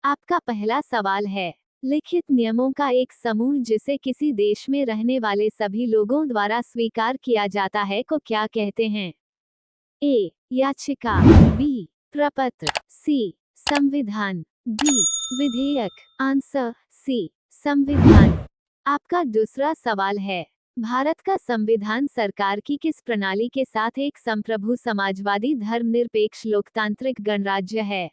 आपका पहला सवाल है, लिखित नियमों का एक समूह जिसे किसी देश में रहने वाले सभी लोगों द्वारा स्वीकार किया जाता है को क्या कहते हैं? ए. याचिका, बी. प्रपत्र, सी. संविधान, डी. विधेयक। Answer C. संविधान। आपका दूसरा सवाल है, भारत का संविधान सरकार की किस प्रणाली के साथ एक संप्रभु समाजवादी धर्मनिरपेक्ष लोकतांत्रिक गणराज्य है?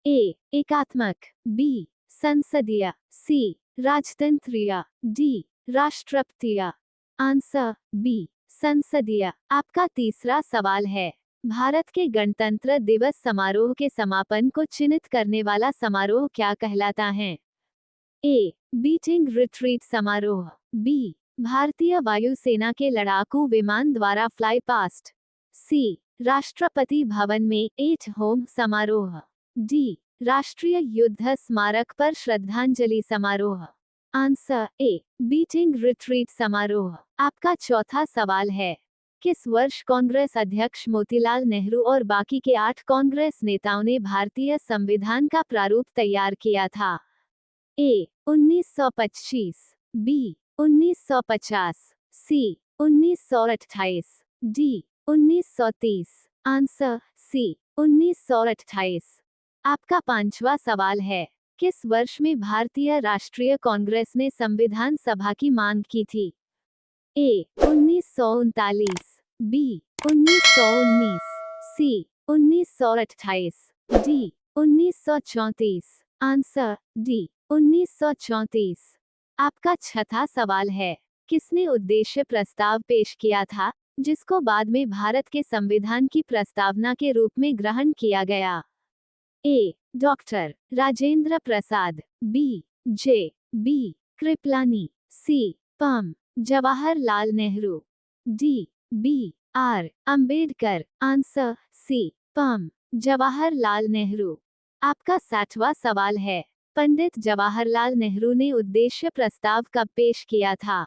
ए. एकात्मक, बी. संसदीय, सी. राजतंत्रीय, डी. राष्ट्रपतीय। Answer B. संसदीय। आपका तीसरा सवाल है, भारत के गणतंत्र दिवस समारोह के समापन को चिन्हित करने वाला समारोह क्या कहलाता है? ए. बीटिंग रिट्रीट समारोह, बी. भारतीय वायुसेना के लड़ाकू विमान द्वारा फ्लाई पास्ट, सी. राष्ट्रपति भवन में एट होम समारोह, डी. राष्ट्रीय युद्ध स्मारक पर श्रद्धांजलि समारोह। Answer A. बीटिंग रिट्रीट समारोह। आपका चौथा सवाल है, किस वर्ष कांग्रेस अध्यक्ष मोतीलाल नेहरू और बाकी के 8 कांग्रेस नेताओं ने भारतीय संविधान का प्रारूप तैयार किया था? A. 1925, B. 1950, C. 1928, D. 1930। Answer C. 1928। आपका पांचवा सवाल है, किस वर्ष में भारतीय राष्ट्रीय कांग्रेस ने संविधान सभा की मांग की थी? ए. 1939, बी. 1919, सी. 1928, डी. 1934। Answer D. 1934। आपका छठा सवाल है, किसने उद्देश्य प्रस्ताव पेश किया था, जिसको बाद में भारत के संविधान की प्रस्तावना के रूप में ग्रहण किया गया? A. Doctor Rajendra Prasad, B. J. B. Kripalani, C. पम. Jawaharlal Nehru, D. B. R. Ambedkar. Answer C. पम. जवाहरलाल नेहरू। आपका 60वां सवाल है, पंडित जवाहरलाल नेहरू ने उद्देश्य प्रस्ताव कब पेश किया था?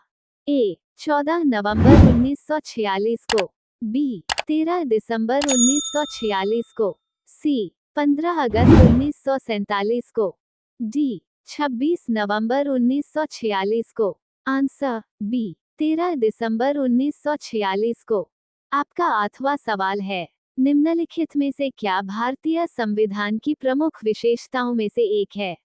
ए. 14 नवंबर 1946 को, बी. 13 दिसंबर 1946 को, सी. 15 अगस्त 1947 को, डी. 26 नवंबर 1946 को। Answer B. 13 दिसंबर 1946 को। आपका 8वां सवाल है, निम्नलिखित में से क्या भारतीय संविधान की प्रमुख विशेषताओं में से एक है?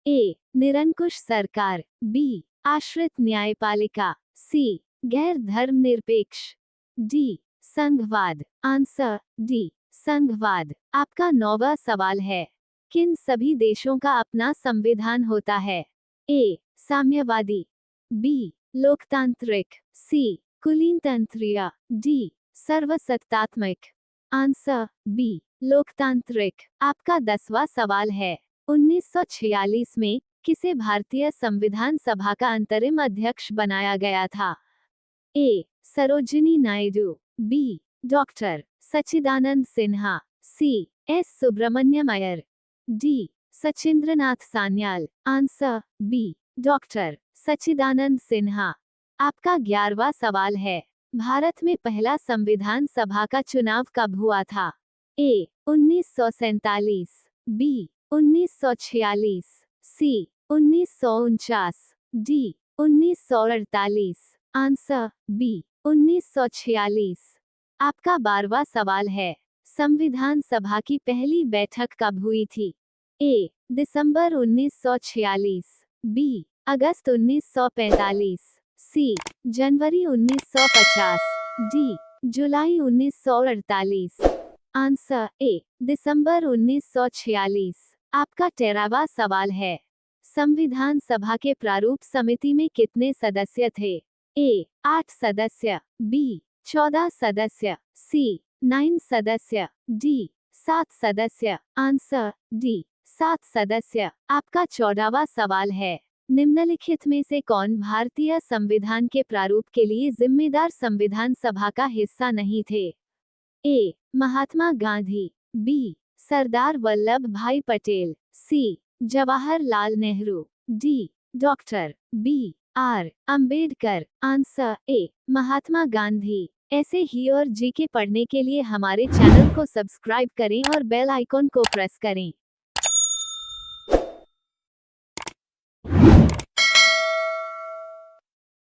ए. निरंकुश सरकार, बी. आश्रित न्यायपालिका, सी. गैर धर्मनिरपेक्ष, डी. संघवाद। Answer D. संघवाद। आपका 9वां सवाल है, किन सभी देशों का अपना संविधान होता है? ए. साम्यवादी, बी. लोकतांत्रिक, सी. कुलीनतंत्रीय, डी. सर्वसत्तात्मक। Answer B. लोकतांत्रिक। आपका 10वां सवाल है, 1946 में किसे भारतीय संविधान सभा का अंतरिम अध्यक्ष बनाया गया था? A. Sarojini Naidu, B. Doctor Sachchidanand Sinha, C. S. Subramaniam Iyer, D. Sachindranath Sanyal. Answer B. Doctor Sachchidanand Sinha. आपका 11वां सवाल है, भारत में पहला संविधान सभा का चुनाव कब हुआ था? A. 1947, B. 1946, C. 1949, D. 1948। Answer B. 1946। आपका 12वां सवाल है, संविधान सभा की पहली बैठक कब हुई थी? ए. दिसंबर 1946, बी. अगस्त 1945, सी. जनवरी 1950, डी. जुलाई 1948। Answer A. दिसंबर 1946। आपका 13वां सवाल है, संविधान सभा के प्रारूप समिति में कितने सदस्य थे? ए. 8 सदस्य, बी. 14 सदस्य, सी. 9 सदस्य, डी. 7 सदस्य। Answer D. 7 सदस्य। आपका 14वां सवाल है, निम्नलिखित में से कौन भारतीय संविधान के प्रारूप के लिए जिम्मेदार संविधान सभा का हिस्सा नहीं थे? A. Mahatma Gandhi, B. Sardar Vallabh Bhai Patel, C. Jawaharlal Nehru, D. Doctor B. R. Ambedkar. Answer A. Mahatma Gandhi. ऐसे ही और जीके पढ़ने के लिए हमारे चैनल को सब्सक्राइब करें और बेल आइकॉन को प्रेस करें।